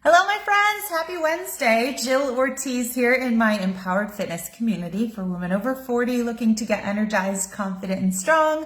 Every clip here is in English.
Hello, my friends. Happy Wednesday. Jill Ortiz here in my Empowered Fitness community for women over 40 looking to get energized, confident, and strong.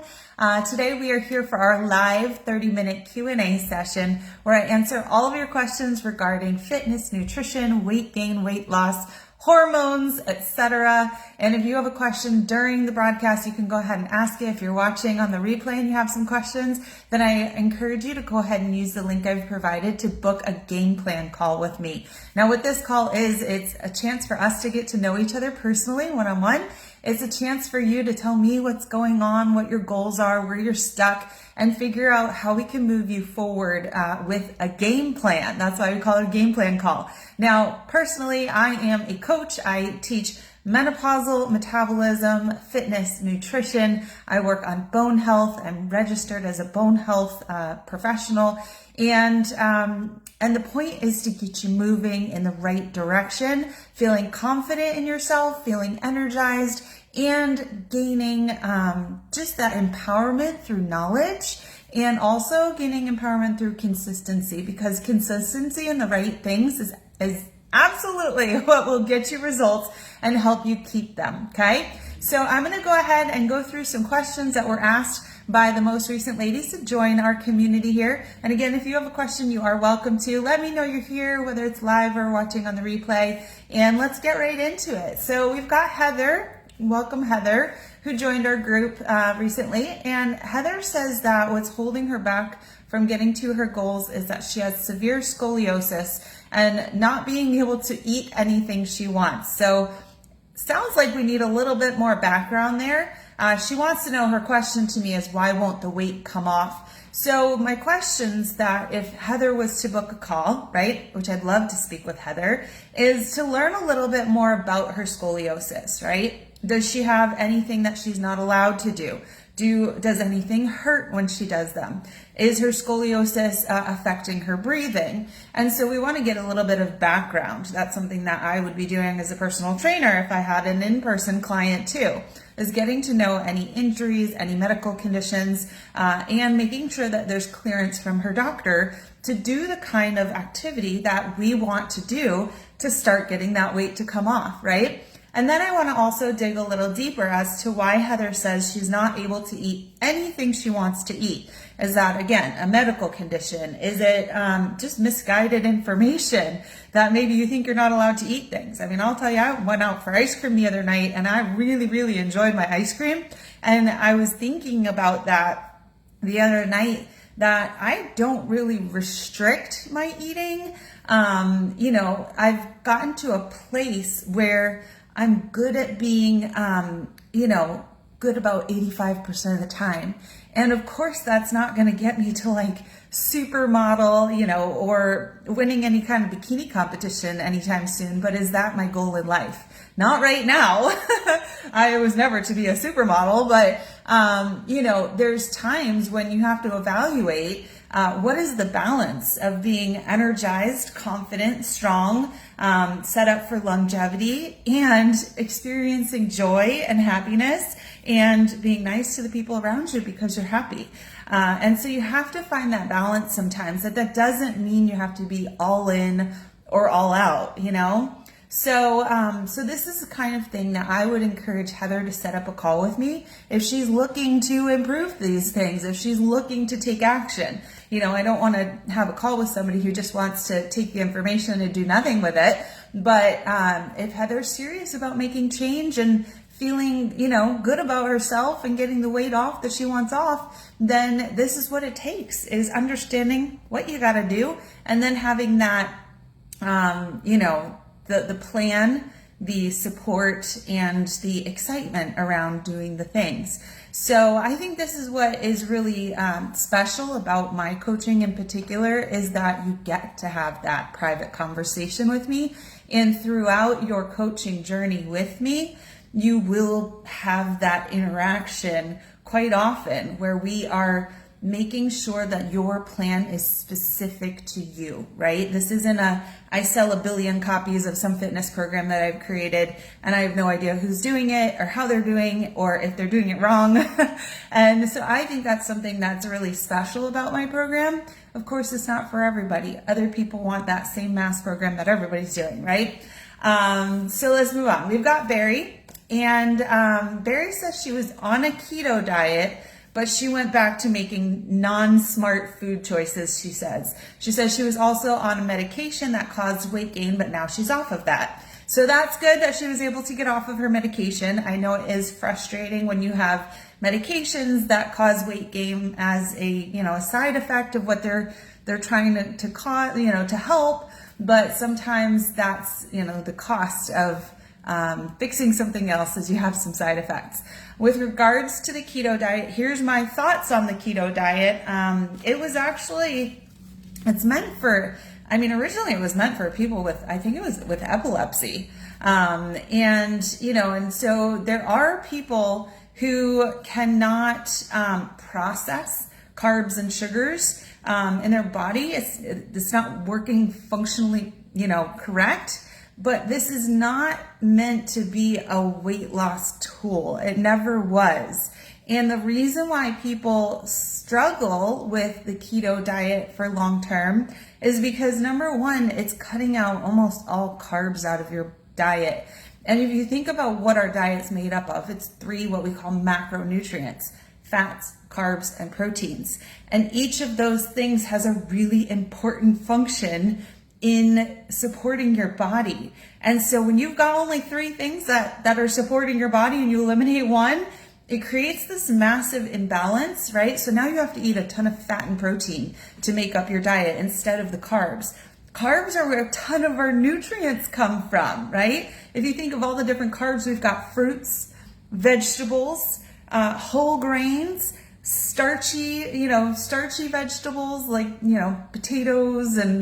Today we are here for our live 30-minute Q&A session where I answer all of your questions regarding fitness, nutrition, weight gain, weight loss, hormones, etc. And if you have a question during the broadcast, you can go ahead and ask it. If you're watching on the replay and you have some questions, then I encourage you to go ahead and use the link I've provided to book a game plan call with me. Now, what this call is, it's a chance for us to get to know each other personally, one-on-one. It's a chance for you to tell me what's going on, what your goals are, where you're stuck, and figure out how we can move you forward with a game plan. That's why we call it a game plan call. Now, personally, I am a coach. I teach menopausal metabolism, fitness, nutrition. I work on bone health. I'm registered as a bone health professional. And the point is to get you moving in the right direction, feeling confident in yourself, feeling energized, and gaining just that empowerment through knowledge, and also gaining empowerment through consistency, because consistency in the right things is absolutely what will get you results and help you keep them, okay? So I'm gonna go ahead and go through some questions that were asked by the most recent ladies to join our community here. And again, if you have a question, you are welcome to let me know you're here, whether it's live or watching on the replay, and let's get right into it. So we've got Heather. Welcome, Heather, who joined our group recently. And Heather says that what's holding her back from getting to her goals is that she has severe scoliosis and not being able to eat anything she wants. So sounds like we need a little bit more background there. She wants to know, her question to me is, why won't the weight come off? So my questions that if Heather was to book a call, right, which I'd love to speak with Heather, is to learn a little bit more about her scoliosis, right? Does she have anything that she's not allowed to do? Does anything hurt when she does them? Is her scoliosis affecting her breathing? And so we want to get a little bit of background. That's something that I would be doing as a personal trainer if I had an in-person client too, is getting to know any injuries, any medical conditions, and making sure that there's clearance from her doctor to do the kind of activity that we want to do to start getting that weight to come off, right? And then I want to also dig a little deeper as to why Heather says she's not able to eat anything she wants to eat. Is that, again, a medical condition? Is it just misguided information that maybe you think you're not allowed to eat things? I mean, I'll tell you, I went out for ice cream the other night and I really, really enjoyed my ice cream. And I was thinking about that the other night, that I don't really restrict my eating. I've gotten to a place where I'm good at being, good about 85% of the time. And of course, that's not going to get me to like supermodel, or winning any kind of bikini competition anytime soon. But is that my goal in life? Not right now. I was never to be a supermodel, but, there's times when you have to evaluate what is the balance of being energized, confident, strong, set up for longevity, and experiencing joy and happiness and being nice to the people around you because you're happy. And so you have to find that balance sometimes. That doesn't mean you have to be all in or all out, So this is the kind of thing that I would encourage Heather to set up a call with me if she's looking to improve these things, if she's looking to take action. I don't want to have a call with somebody who just wants to take the information and do nothing with it. But if Heather's serious about making change and feeling, good about herself and getting the weight off that she wants off, then this is what it takes, is understanding what you got to do and then having that, the plan, the support, and the excitement around doing the things. So I think this is what is really special about my coaching in particular, is that you get to have that private conversation with me. And throughout your coaching journey with me, you will have that interaction quite often where we are making sure that your plan is specific to you, right? This isn't I sell a billion copies of some fitness program that I've created and I have no idea who's doing it or how they're doing or if they're doing it wrong. And so I think that's something that's really special about my program. Of course, it's not for everybody. Other people want that same mass program that everybody's doing, right? So let's move on. We've got Barry, and Barry says she was on a keto diet, but she went back to making non-smart food choices, she says. She says she was also on a medication that caused weight gain, but now she's off of that. So that's good that she was able to get off of her medication. I know it is frustrating when you have medications that cause weight gain as a side effect of what they're trying to cause, to help, but sometimes that's, the cost of fixing something else is you have some side effects. With regards to the keto diet, here's my thoughts on the keto diet. Originally it was meant for people with, I think it was with epilepsy. And so there are people who cannot process carbs and sugars in their body. It's not working functionally, correct. But this is not meant to be a weight loss tool. It never was. And the reason why people struggle with the keto diet for long term is because, number one, it's cutting out almost all carbs out of your diet. And if you think about what our diet's made up of, it's 3 what we call macronutrients: fats, carbs, and proteins. And each of those things has a really important function in supporting your body. And so when you've got only 3 things that are supporting your body and you eliminate one, it creates this massive imbalance, right? So now you have to eat a ton of fat and protein to make up your diet instead of the carbs. Carbs are where a ton of our nutrients come from, right? If you think of all the different carbs, we've got fruits, vegetables, whole grains, starchy vegetables like, potatoes and,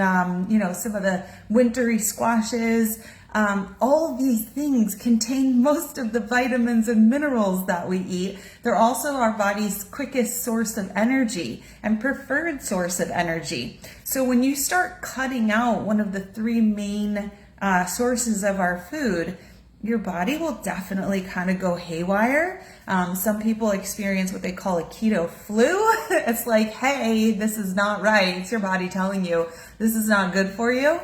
some of the wintry squashes. All of these things contain most of the vitamins and minerals that we eat. They're also our body's quickest source of energy and preferred source of energy. So when you start cutting out one of the 3 main sources of our food, your body will definitely kind of go haywire. Some people experience what they call a keto flu. It's like, hey, this is not right. It's your body telling you this is not good for you.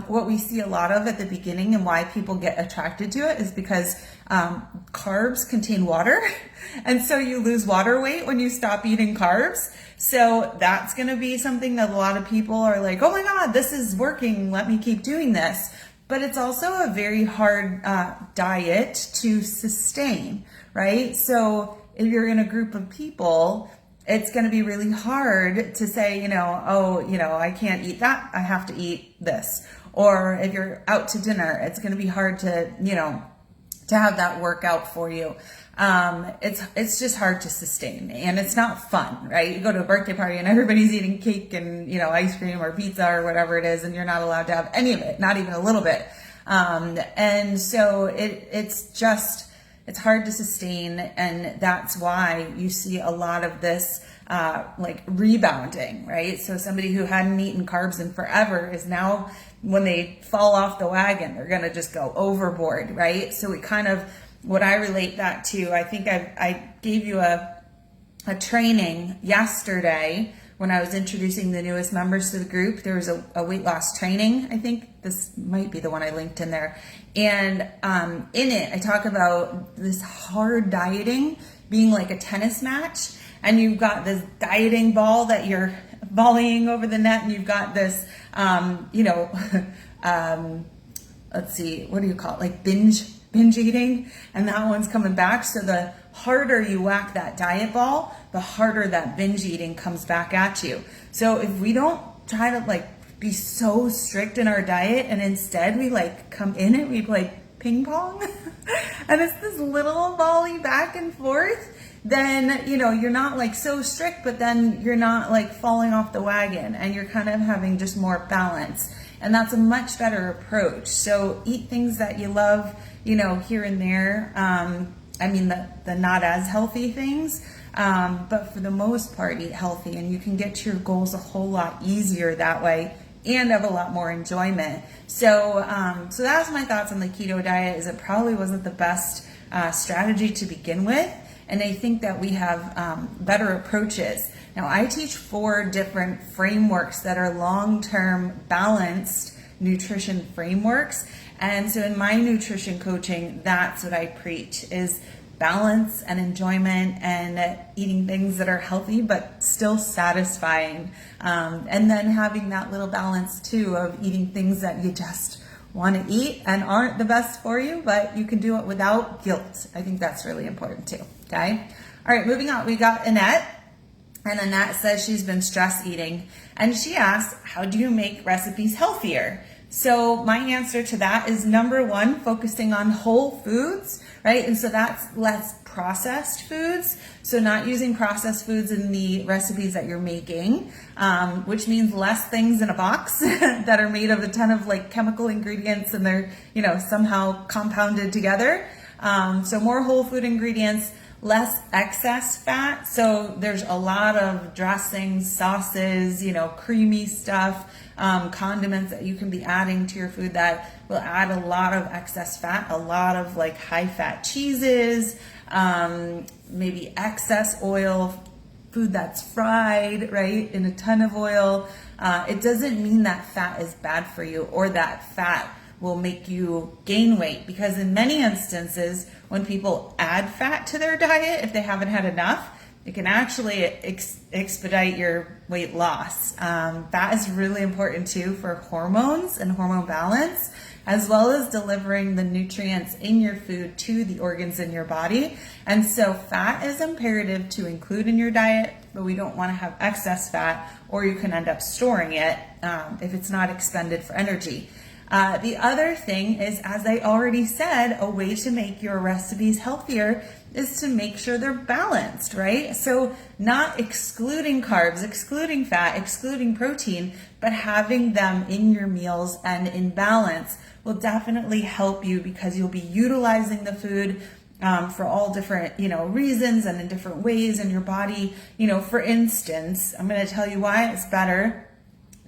What we see a lot of at the beginning and why people get attracted to it is because carbs contain water. And so you lose water weight when you stop eating carbs. So that's going to be something that a lot of people are like, oh my God, this is working. Let me keep doing this. But it's also a very hard diet to sustain, right? So if you're in a group of people, it's going to be really hard to say, I can't eat that. I have to eat this. Or if you're out to dinner, it's going to be hard to have that work out for you. It's just hard to sustain, and it's not fun, right? You go to a birthday party and everybody's eating cake and, ice cream or pizza or whatever it is, and you're not allowed to have any of it, not even a little bit. And so it's hard to sustain, and that's why you see a lot of this rebounding, right? So somebody who hadn't eaten carbs in forever is now, when they fall off the wagon, they're going to just go overboard, right? So what I relate that to, I think I gave you a training yesterday when I was introducing the newest members to the group. There was a weight loss training. I think this might be the one I linked in there. And in it, I talk about this hard dieting being like a tennis match. And you've got this dieting ball that you're volleying over the net, and you've got this, let's see, what do you call it? Like binge eating, and that one's coming back. So the harder you whack that diet ball, the harder that binge eating comes back at you. So if we don't try to be so strict in our diet, and instead we come in it, we play ping pong and it's this little volley back and forth, then you're not so strict, but then you're not falling off the wagon, and you're kind of having just more balance. And that's a much better approach. So eat things that you love, here and there. The not as healthy things, But for the most part, eat healthy, and you can get to your goals a whole lot easier that way and have a lot more enjoyment. So that's my thoughts on the keto diet. Is it probably wasn't the best strategy to begin with, and I think that we have better approaches. Now, I teach 4 different frameworks that are long-term balanced nutrition frameworks, and so in my nutrition coaching, that's what I preach, is balance and enjoyment and eating things that are healthy but still satisfying, and then having that little balance too of eating things that you just want to eat and aren't the best for you, but you can do it without guilt. I think that's really important too. Okay. All right, moving on. We got Annette, and Annette says she's been stress eating, and she asks, how do you make recipes healthier? So my answer to that is number 1, focusing on whole foods, right? And so that's less processed foods. So not using processed foods in the recipes that you're making, which means less things in a box that are made of a ton of like chemical ingredients and they're, somehow compounded together. So more whole food ingredients, less excess fat. So there's a lot of dressings, sauces, creamy stuff, condiments that you can be adding to your food that will add a lot of excess fat, a lot of like high fat cheeses, maybe excess oil, food that's fried, right, in a ton of oil. It doesn't mean that fat is bad for you or that fat will make you gain weight, because in many instances, when people add fat to their diet, if they haven't had enough, it can actually expedite your weight loss. Fat is really important too for hormones and hormone balance, as well as delivering the nutrients in your food to the organs in your body. And so fat is imperative to include in your diet, but we don't want to have excess fat, or you can end up storing it if it's not expended for energy. The other thing is, as I already said, a way to make your recipes healthier is to make sure they're balanced, right? So not excluding carbs, excluding fat, excluding protein, but having them in your meals and in balance will definitely help you, because you'll be utilizing the food for all different, reasons and in different ways in your body. For instance, I'm going to tell you why it's better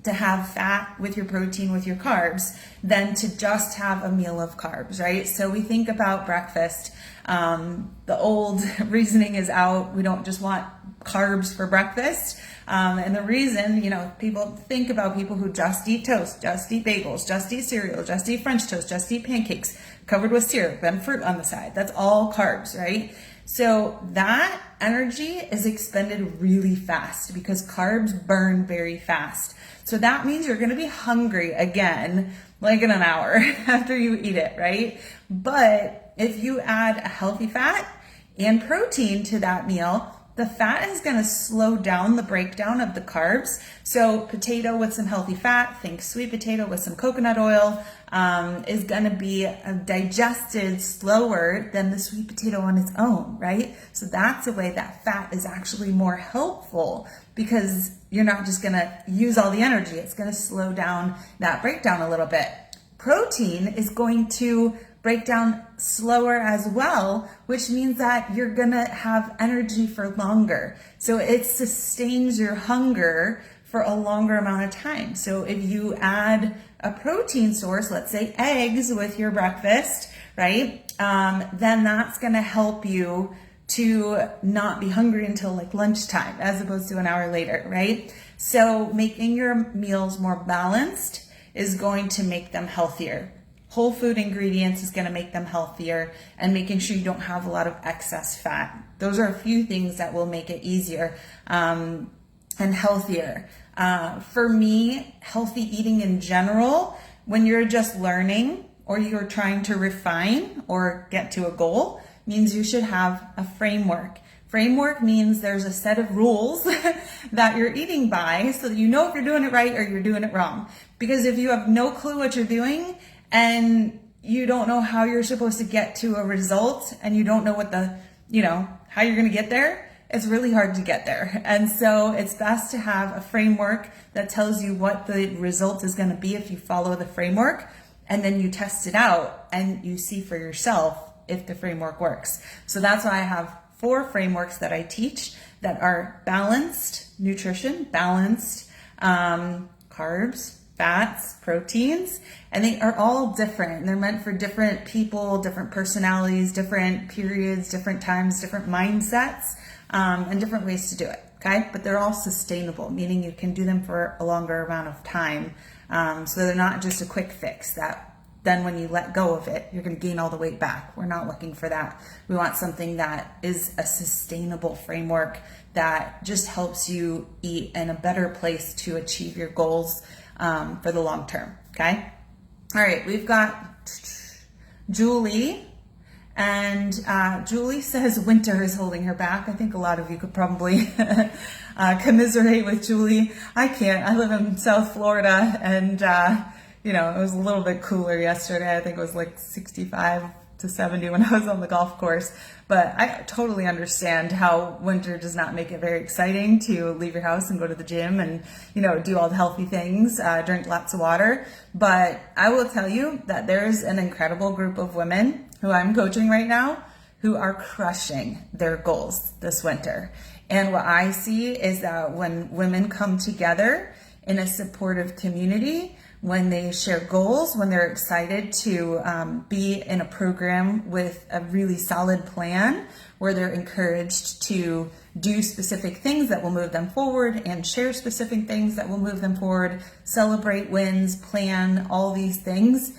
to have fat with your protein, with your carbs, than to just have a meal of carbs, right? So we think about breakfast. The old reasoning is out. We don't just want carbs for breakfast. And the reason, people think about people who just eat toast, just eat bagels, just eat cereal, just eat French toast, just eat pancakes covered with syrup and fruit on the side. That's all carbs, right? So that energy is expended really fast because carbs burn very fast. So that means you're going to be hungry again, like in an hour after you eat it, right? But if you add a healthy fat and protein to that meal, the fat is going to slow down the breakdown of the carbs. So potato with some healthy fat, think sweet potato with some coconut oil, is going to be digested slower than the sweet potato on its own, right? So that's a way that fat is actually more helpful, because you're not just going to use all the energy. It's going to slow down that breakdown a little bit. Protein is going to break down slower as well, which means that you're gonna have energy for longer. So it sustains your hunger for a longer amount of time. So if you add a protein source, let's say eggs with your breakfast, right? Then that's gonna help you to not be hungry until like lunchtime as opposed to an hour later, right? So making your meals more balanced is going to make them healthier. Whole food ingredients is going to make them healthier, and making sure you don't have a lot of excess fat. Those are a few things that will make it easier and healthier. For me, healthy eating in general, when you're just learning or you're trying to refine or get to a goal, means you should have a framework. Framework means there's a set of rules that you're eating by, so that you know if you're doing it right or you're doing it wrong. Because if you have no clue what you're doing, and you don't know how you're supposed to get to a result, and you don't know what how you're going to get there, it's really hard to get there. And so it's best to have a framework that tells you what the result is going to be if you follow the framework, and then you test it out and you see for yourself if the framework works. So that's why I have 4 frameworks that I teach that are balanced nutrition, balanced carbs, fats, proteins, and they are all different. They're meant for different people, different personalities, different periods, different times, different mindsets, and different ways to do it. Okay, but they're all sustainable, meaning you can do them for a longer amount of time. So they're not just a quick fix that then when you let go of it, you're going to gain all the weight back. We're not looking for that. We want something that is a sustainable framework that just helps you eat in a better place to achieve your goals for the long term. Okay. All right. We've got Julie. And Julie says winter is holding her back. I think a lot of you could probably commiserate with Julie. I can't. I live in South Florida, and it was a little bit cooler yesterday. I think it was like 65 to 70 when I was on the golf course. But I totally understand how winter does not make it very exciting to leave your house and go to the gym and, do all the healthy things, drink lots of water. But I will tell you that there's an incredible group of women who I'm coaching right now who are crushing their goals this winter. And what I see is that when women come together in a supportive community, when they share goals, when they're excited to be in a program with a really solid plan, where they're encouraged to do specific things that will move them forward and share specific things that will move them forward, celebrate wins, plan, all these things,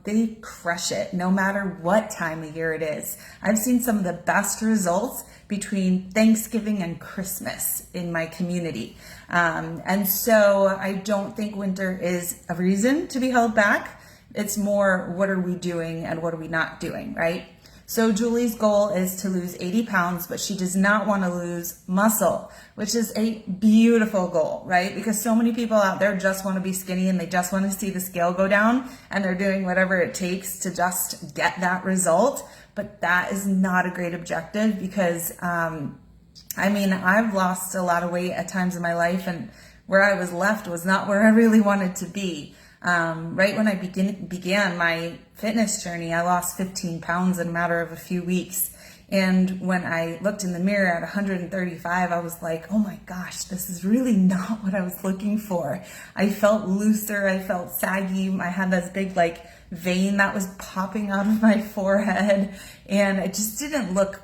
they crush it no matter what time of year it is. I've seen some of the best results between Thanksgiving and Christmas in my community. And so I don't think winter is a reason to be held back. It's more, what are we doing and what are we not doing, right? So Julie's goal is to lose 80 pounds, but she does not want to lose muscle, which is a beautiful goal, right? Because so many people out there just want to be skinny and they just want to see the scale go down, and they're doing whatever it takes to just get that result. But that is not a great objective because, I've lost a lot of weight at times in my life, and where I was left was not where I really wanted to be. Right when I began my fitness journey, I lost 15 pounds in a matter of a few weeks. And when I looked in the mirror at 135, I was like, oh my gosh, this is really not what I was looking for. I felt looser. I felt saggy. I had this big vein that was popping out of my forehead, and it just didn't look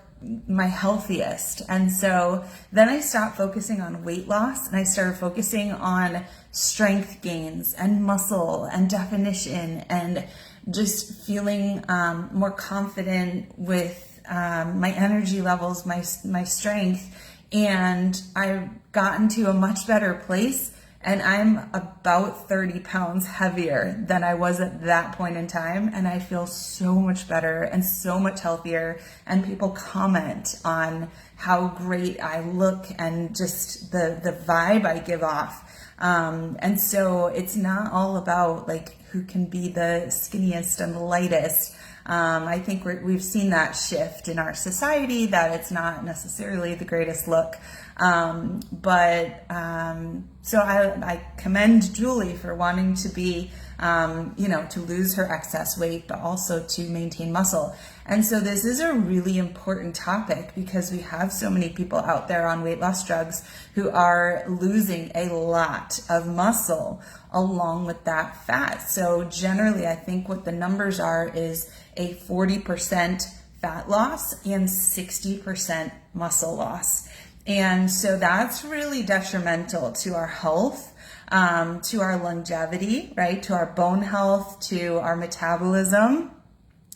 my healthiest. And so then I stopped focusing on weight loss and I started focusing on strength gains and muscle and definition and just feeling more confident with my energy levels, my strength. And I've gotten to a much better place, and I'm about 30 pounds heavier than I was at that point in time. And I feel so much better and so much healthier. And people comment on how great I look and just the vibe I give off. And so it's not all about who can be the skinniest and the lightest. I think we've seen that shift in our society, that it's not necessarily the greatest look. So I commend Julie for wanting to be, to lose her excess weight, but also to maintain muscle. And so this is a really important topic because we have so many people out there on weight loss drugs who are losing a lot of muscle along with that fat. So generally, I think what the numbers are is a 40% fat loss and 60% muscle loss. And so that's really detrimental to our health, to our longevity, right? To our bone health, to our metabolism,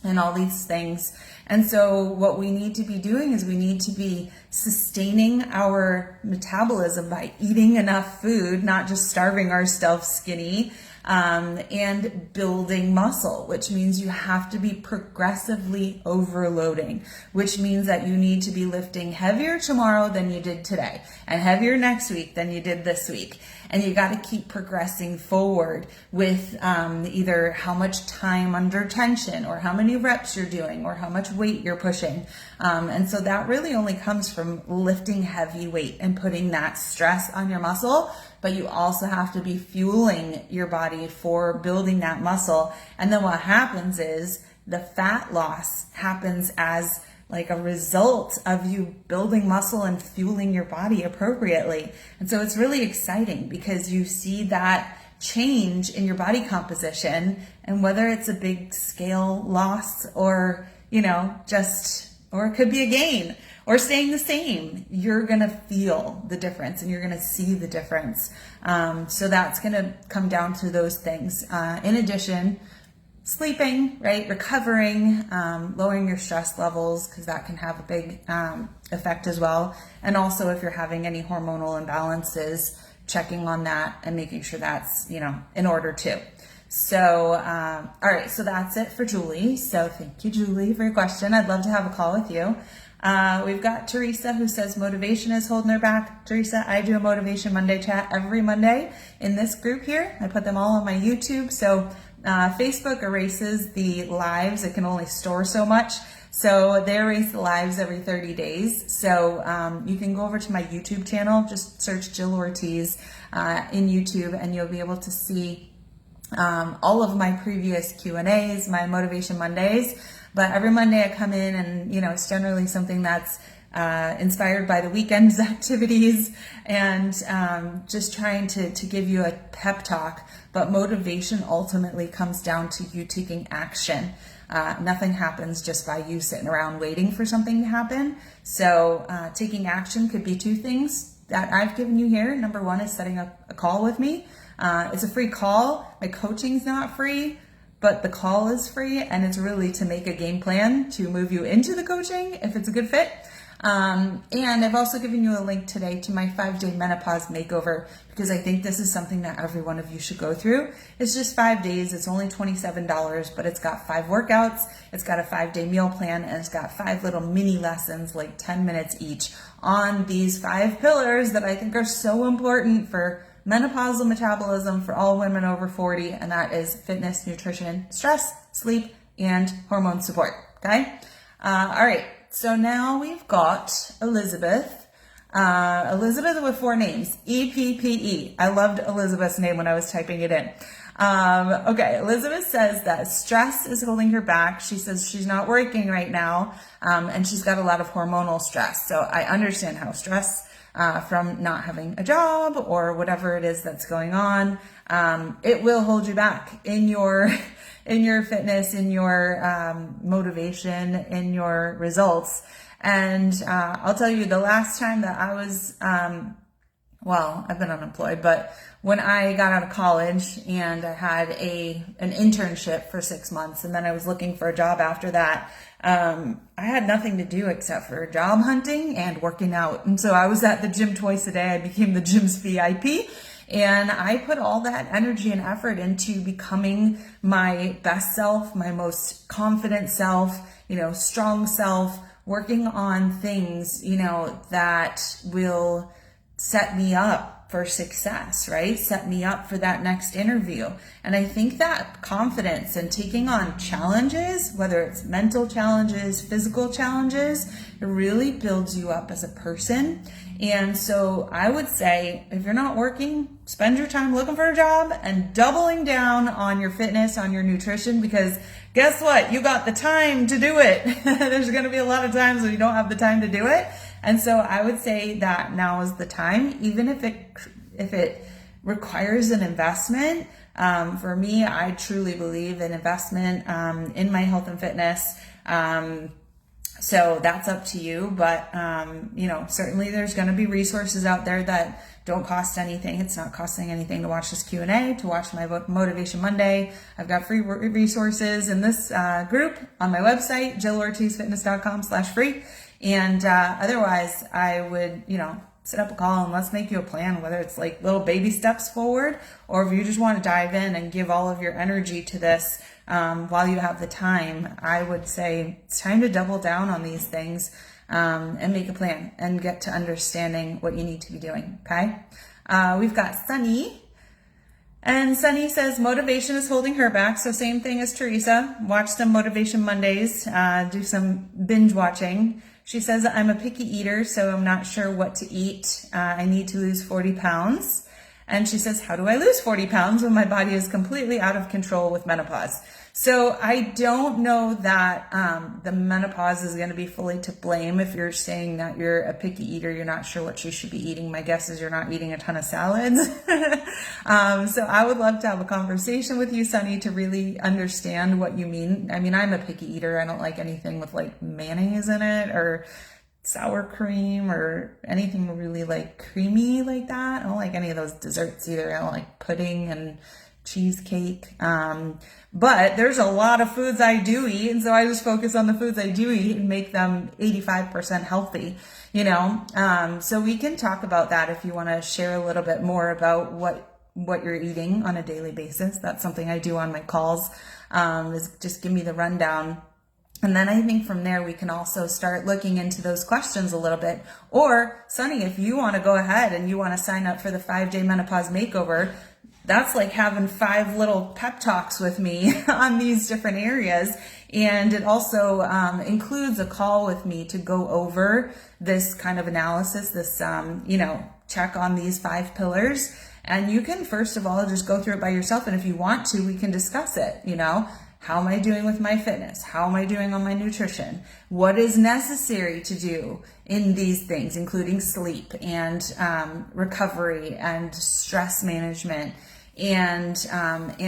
and all these things. And so what we need to be doing is we need to be sustaining our metabolism by eating enough food, not just starving ourselves skinny, and building muscle, which means you have to be progressively overloading, which means that you need to be lifting heavier tomorrow than you did today and heavier next week than you did this week. And you got to keep progressing forward with either how much time under tension or how many reps you're doing or how much weight you're pushing. And so that really only comes from lifting heavy weight and putting that stress on your muscle. But you also have to be fueling your body for building that muscle. And then what happens is the fat loss happens as like a result of you building muscle and fueling your body appropriately. And so it's really exciting because you see that change in your body composition, and whether it's a big scale loss or, or it could be a gain or staying the same, you're going to feel the difference and you're going to see the difference. So that's going to come down to those things. In addition, sleeping, right? Recovering, lowering your stress levels, because that can have a big effect as well. And also if you're having any hormonal imbalances, checking on that and making sure that's, in order too. So, all right, so that's it for Julie. So thank you, Julie, for your question. I'd love to have a call with you. We've got Teresa who says motivation is holding her back. Teresa, I do a Motivation Monday chat every Monday in this group here. I put them all on my YouTube. So Facebook erases the lives. It can only store so much. So they erase the lives every 30 days. So you can go over to my YouTube channel, just search Jill Ortiz in YouTube, and you'll be able to see all of my previous Q&As, my Motivation Mondays. But every Monday I come in and, it's generally something that's inspired by the weekend's activities and just trying to give you a pep talk. But motivation ultimately comes down to you taking action. Nothing happens just by you sitting around waiting for something to happen. So taking action could be two things that I've given you here. Number one is setting up a call with me. It's a free call. My coaching's not free, but the call is free, and it's really to make a game plan to move you into the coaching if it's a good fit. And I've also given you a link today to my 5-day menopause makeover, because I think this is something that every one of you should go through. It's just 5 days. It's only $27, but it's got 5 workouts. It's got a 5-day meal plan, and it's got 5 little mini lessons, like 10 minutes each, on these 5 pillars that I think are so important for menopausal metabolism for all women over 40. And that is fitness, nutrition, stress, sleep, and hormone support. Okay. All right. So now we've got Elizabeth. Elizabeth with 4 names, EPPE. I loved Elizabeth's name when I was typing it in. Okay, Elizabeth says that stress is holding her back. She says she's not working right now, and she's got a lot of hormonal stress. So I understand how stress from not having a job or whatever it is that's going on, it will hold you back in your fitness, in your motivation, in your results. And I'll tell you, the last time that I was, I've been unemployed, but when I got out of college and I had an internship for 6 months, and then I was looking for a job after that, I had nothing to do except for job hunting and working out. And so I was at the gym twice a day. I became the gym's VIP. And I put all that energy and effort into becoming my best self, my most confident self, strong self, working on things, that will set me up for success, right? Set me up for that next interview. And I think that confidence and taking on challenges, whether it's mental challenges, physical challenges, it really builds you up as a person. And so I would say, if you're not working, spend your time looking for a job and doubling down on your fitness, on your nutrition, because guess what? You got the time to do it. There's going to be a lot of times when you don't have the time to do it. And so I would say that now is the time, even if it requires an investment. For me, I truly believe in investment in my health and fitness. So that's up to you. But, certainly there's going to be resources out there that don't cost anything. It's not costing anything to watch this Q&A, to watch my Motivation Monday. I've got free resources in this group on my website, jillortizfitness.com/free. And otherwise, I would, set up a call and let's make you a plan, whether it's like little baby steps forward, or if you just want to dive in and give all of your energy to this while you have the time. I would say it's time to double down on these things and make a plan and get to understanding what you need to be doing. Okay. We've got Sunny. And Sunny says motivation is holding her back. So same thing as Teresa. Watch some Motivation Mondays, do some binge watching. She says, I'm a picky eater, so I'm not sure what to eat. I need to lose 40 pounds. And she says, how do I lose 40 pounds when my body is completely out of control with menopause? So I don't know that the menopause is going to be fully to blame. If you're saying that you're a picky eater, you're not sure what you should be eating. My guess is you're not eating a ton of salads. So I would love to have a conversation with you, Sunny, to really understand what you mean. I mean, I'm a picky eater. I don't like anything with like mayonnaise in it or sour cream or anything really like creamy like that. I don't like any of those desserts either. I don't like pudding and cheesecake. But there's a lot of foods I do eat. And so I just focus on the foods I do eat and make them 85% healthy, you know? So we can talk about that if you want to share a little bit more about what you're eating on a daily basis. That's something I do on my calls, is just give me the rundown. And then I think from there, we can also start looking into those questions a little bit. Or Sunny, if you want to go ahead and you want to sign up for the 5-day menopause makeover, that's like having 5 little pep talks with me on these different areas. And it also includes a call with me to go over this kind of analysis, this, check on these 5 pillars. And you can, first of all, just go through it by yourself. And if you want to, we can discuss it, How am I doing with my fitness? How am I doing on my nutrition? What is necessary to do in these things, including sleep and recovery and stress management and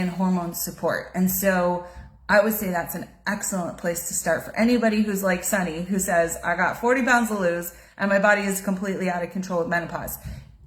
hormone support? And so I would say that's an excellent place to start for anybody who's like Sunny, who says, I got 40 pounds to lose and my body is completely out of control with menopause.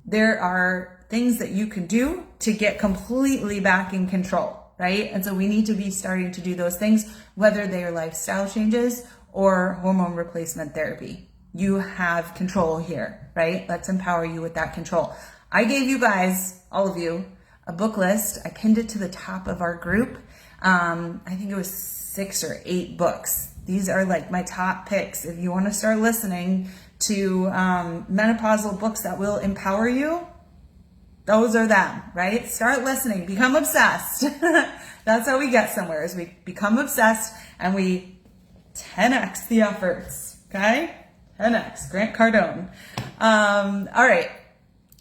There are things that you can do to get completely back in control. Right? And so we need to be starting to do those things, whether they are lifestyle changes or hormone replacement therapy. You have control here, right? Let's empower you with that control. I gave you guys, all of you, a book list. I pinned it to the top of our group. I think it was 6 or 8 books. These are like my top picks. If you want to start listening to menopausal books that will empower you, those are them, right? Start listening, become obsessed. That's how we get somewhere, is we become obsessed and we 10x the efforts, okay? 10x, Grant Cardone. All right.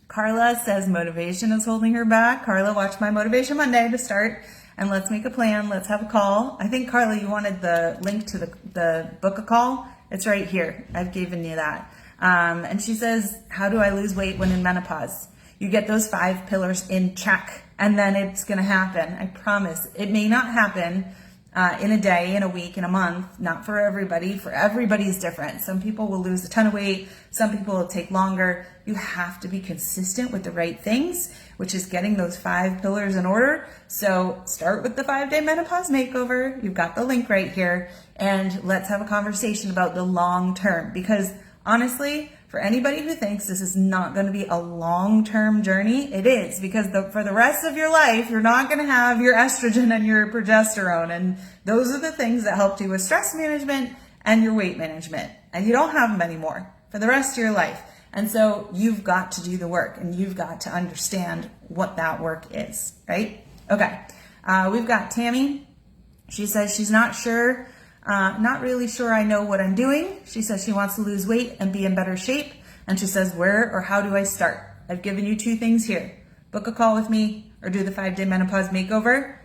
Carla says motivation is holding her back. Carla, watch my Motivation Monday to start, and let's make a plan. Let's have a call. I think, Carla, you wanted the link to the book a call. It's right here. I've given you that. And she says, how do I lose weight when in menopause? You get those 5 pillars in check, and then it's going to happen. I promise. It may not happen in a day, in a week, in a month. Not for everybody. For everybody's different. Some people will lose a ton of weight. Some people will take longer. You have to be consistent with the right things, which is getting those 5 pillars in order. So start with the 5-day menopause makeover. You've got the link right here. And let's have a conversation about the long term, because honestly, for anybody who thinks this is not going to be a long-term journey, it is, because for the rest of your life, you're not going to have your estrogen and your progesterone. And those are the things that helped you with stress management and your weight management. And you don't have them anymore for the rest of your life. And so you've got to do the work, and you've got to understand what that work is, right? Okay. We've got Tammy. She says she's not sure. Not really sure I know what I'm doing. She says she wants to lose weight and be in better shape. And she says, where or how do I start? I've given you 2 things here. Book a call with me or do the 5-day menopause makeover,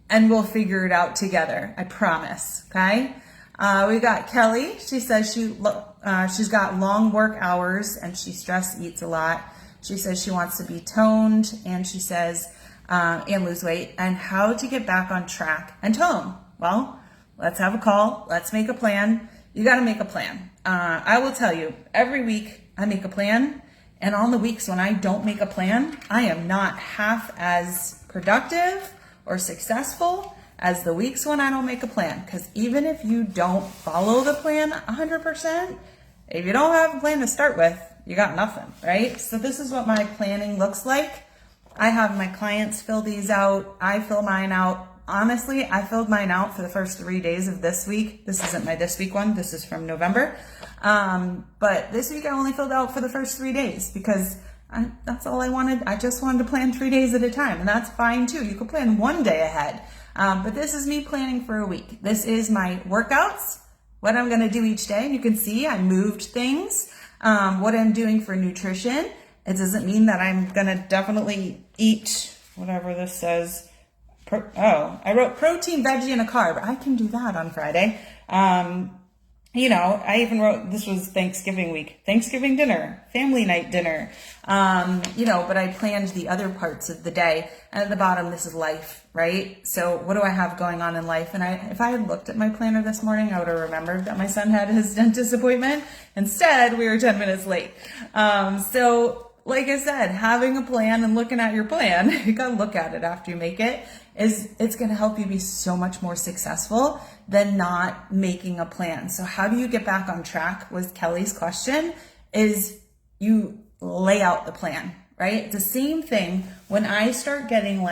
and we'll figure it out together. I promise. Okay. We got Kelly. She says she's got long work hours and she stress eats a lot. She says she wants to be toned, and she says, and lose weight, and how to get back on track and tone. Well, let's have a call. Let's make a plan. You got to make a plan. I will tell you, every week I make a plan. And on the weeks when I don't make a plan, I am not half as productive or successful as the weeks when I don't make a plan. Because even if you don't follow the plan 100%, if you don't have a plan to start with, you got nothing, right? So this is what my planning looks like. I have my clients fill these out. I fill mine out. Honestly, I filled mine out for the first 3 days of this week. This isn't my this week one. This is from November. But this week I only filled out for the first 3 days because that's all I wanted. I just wanted to plan 3 days at a time, and that's fine too. You could plan 1 day ahead. But this is me planning for a week. This is my workouts, what I'm going to do each day. You can see I moved things, what I'm doing for nutrition. It doesn't mean that I'm going to definitely eat whatever this says. I wrote protein, veggie, and a carb. I can do that on Friday. I even wrote, this was Thanksgiving week, Thanksgiving dinner, family night dinner, but I planned the other parts of the day. And at the bottom, this is life, right? So what do I have going on in life? And if I had looked at my planner this morning, I would have remembered that my son had his dentist appointment. Instead, we were 10 minutes late. So like I said, having a plan and looking at your plan, you gotta look at it after you make it, it's going to help you be so much more successful than not making a plan. So how do you get back on track was Kelly's question, is you lay out the plan, right? It's the same thing when I start getting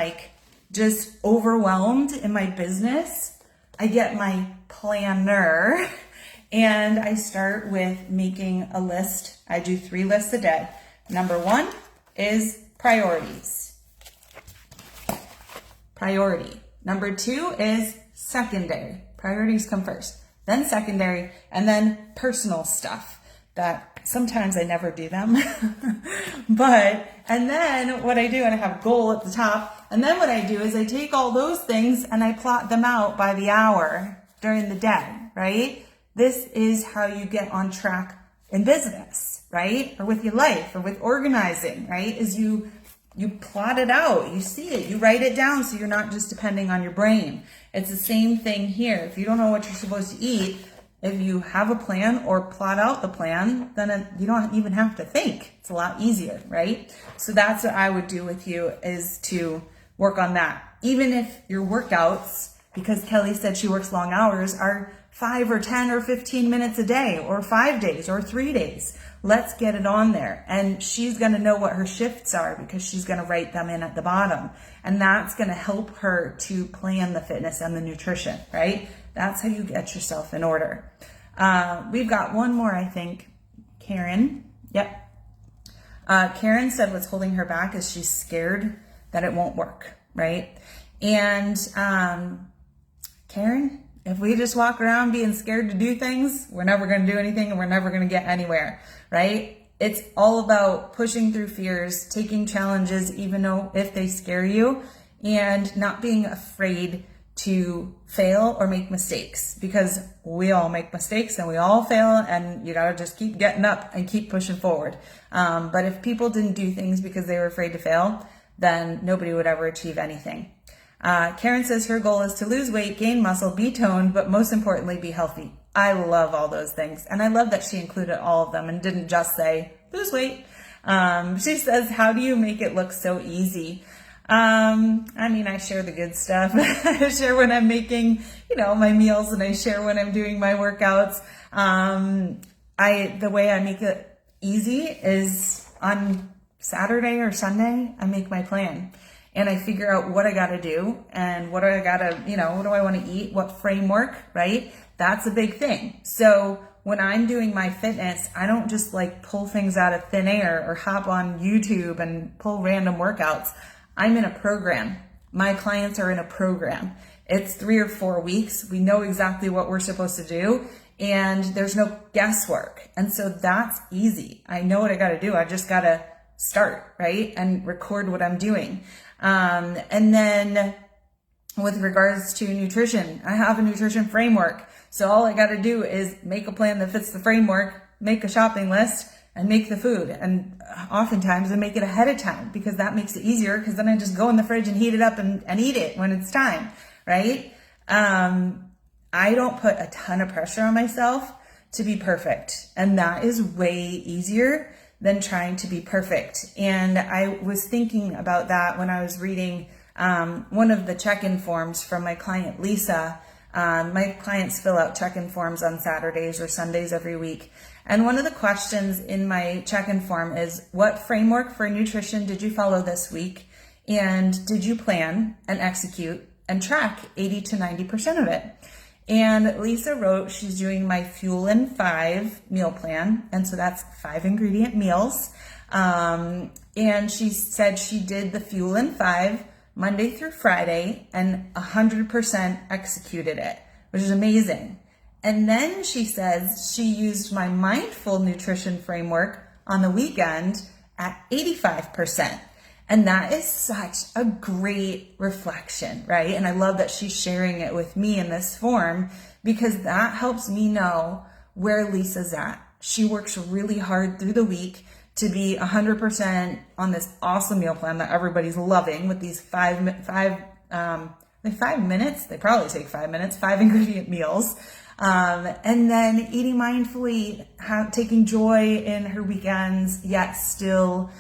just overwhelmed in my business, I get my planner and I start with making a list. I do 3 lists a day. Number 1 is priorities. Priority. Number 2 is secondary. Priorities come first, then secondary, and then personal stuff that sometimes I never do them. And then what I do, and I have goal at the top, and then what I do is I take all those things and I plot them out by the hour during the day, right? This is how you get on track in business, right? Or with your life or with organizing, right? Is you plot it out, you see it, you write it down so you're not just depending on your brain. It's the same thing here. If you don't know what you're supposed to eat, if you have a plan or plot out the plan, then you don't even have to think. It's a lot easier, right? So that's what I would do with you, is to work on that. Even if your workouts, because Kelly said she works long hours, are 5 or 10 or 15 minutes a day, or 5 days or 3 days. Let's get it on there. And she's going to know what her shifts are because she's going to write them in at the bottom. And that's going to help her to plan the fitness and the nutrition, right? That's how you get yourself in order. We've got one more, I think. Karen. Yep. Karen said what's holding her back is she's scared that it won't work, right? And Karen, if we just walk around being scared to do things, we're never going to do anything and we're never going to get anywhere, right? It's all about pushing through fears, taking challenges, even though if they scare you, and not being afraid to fail or make mistakes, because we all make mistakes and we all fail, and you got to just keep getting up and keep pushing forward. But if people didn't do things because they were afraid to fail, then nobody would ever achieve anything. Karen says her goal is to lose weight, gain muscle, be toned, but most importantly, be healthy. I love all those things. And I love that she included all of them and didn't just say, lose weight. She says, how do you make it look so easy? I share the good stuff. I share when I'm making, my meals, and I share when I'm doing my workouts. The way I make it easy is on Saturday or Sunday, I make my plan. And I figure out what I got to do and what do I got to, what do I want to eat? What framework, right? That's a big thing. So when I'm doing my fitness, I don't just pull things out of thin air or hop on YouTube and pull random workouts. I'm in a program. My clients are in a program. It's 3 or 4 weeks. We know exactly what we're supposed to do, and there's no guesswork. And so that's easy. I know what I got to do. I just got to start, right? And record what I'm doing. And then with regards to nutrition, I have a nutrition framework. So all I got to do is make a plan that fits the framework, make a shopping list, and make the food. And oftentimes I make it ahead of time because that makes it easier, because then I just go in the fridge and heat it up and eat it when it's time, right? I don't put a ton of pressure on myself to be perfect. And that is way easier than trying to be perfect. And I was thinking about that when I was reading one of the check-in forms from my client, Lisa. My clients fill out check-in forms on Saturdays or Sundays every week. And one of the questions in my check-in form is, what framework for nutrition did you follow this week? And did you plan and execute and track 80 to 90% of it? And Lisa wrote she's doing my Fuel in 5 meal plan. And so that's 5 ingredient meals. And she said she did the Fuel in 5 Monday through Friday and 100% executed it, which is amazing. And then she says she used my mindful nutrition framework on the weekend at 85%. And that is such a great reflection, right? And I love that she's sharing it with me in this form because that helps me know where Lisa's at. She works really hard through the week to be 100% on this awesome meal plan that everybody's loving with these 5 minutes. They probably take 5 minutes, 5 ingredient meals. And then eating mindfully, taking joy in her weekends, yet still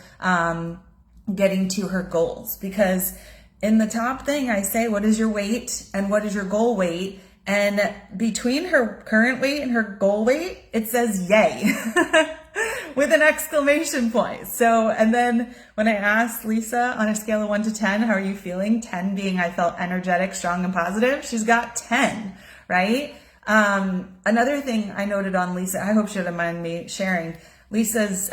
getting to her goals. Because in the top thing, I say, what is your weight and what is your goal weight? And between her current weight and her goal weight, it says yay with an exclamation point. So, and then when I asked Lisa on a scale of 1 to 10, how are you feeling? 10 being I felt energetic, strong, and positive. She's got 10, right? Another thing I noted on Lisa, I hope she doesn't mind me sharing, Lisa's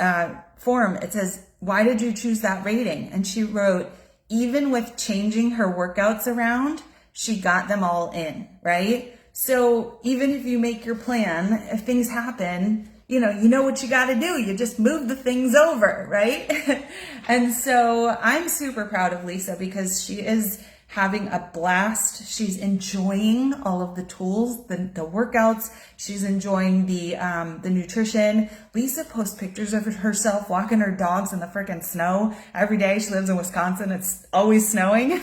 form, it says, why did you choose that rating? And she wrote, even with changing her workouts around, she got them all in, right? So even if you make your plan, if things happen, you know what you got to do. You just move the things over, right? And so I'm super proud of Lisa because she is having a blast. She's enjoying all of the tools, the workouts. She's enjoying the nutrition. Lisa posts pictures of herself walking her dogs in the freaking snow every day. She lives in Wisconsin. It's always snowing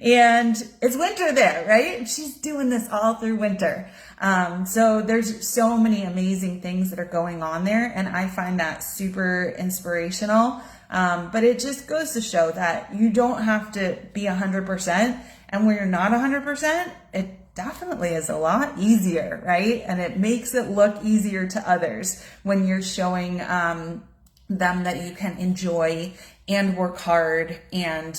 and it's winter there, right? She's doing this all through winter. So there's so many amazing things that are going on there. And I find that super inspirational. But it just goes to show that you don't have to be 100%. And when you're not 100%, it definitely is a lot easier, right? And it makes it look easier to others when you're showing them that you can enjoy and work hard and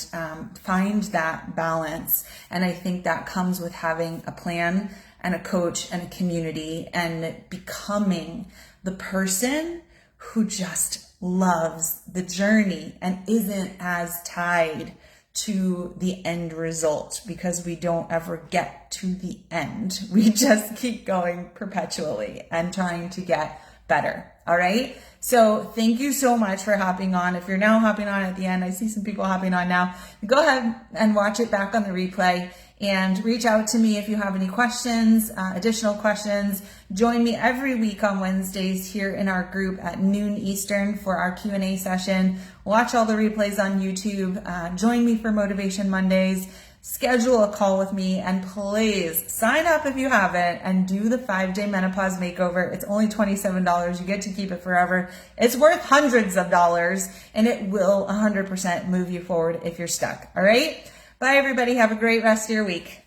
find that balance. And I think that comes with having a plan and a coach and a community and becoming the person who just loves the journey and isn't as tied to the end result, because we don't ever get to the end. We just keep going perpetually and trying to get better. All right. So thank you so much for hopping on. If you're now hopping on at the end, I see some people hopping on now. Go ahead and watch it back on the replay and reach out to me if you have any questions, additional questions. Join me every week on Wednesdays here in our group at noon Eastern for our Q&A session. Watch all the replays on YouTube. Join me for Motivation Mondays. Schedule a call with me, and please sign up if you haven't and do the 5-day menopause makeover. It's only $27. You get to keep it forever. It's worth hundreds of dollars, and it will 100% move you forward if you're stuck. All right? Bye, everybody. Have a great rest of your week.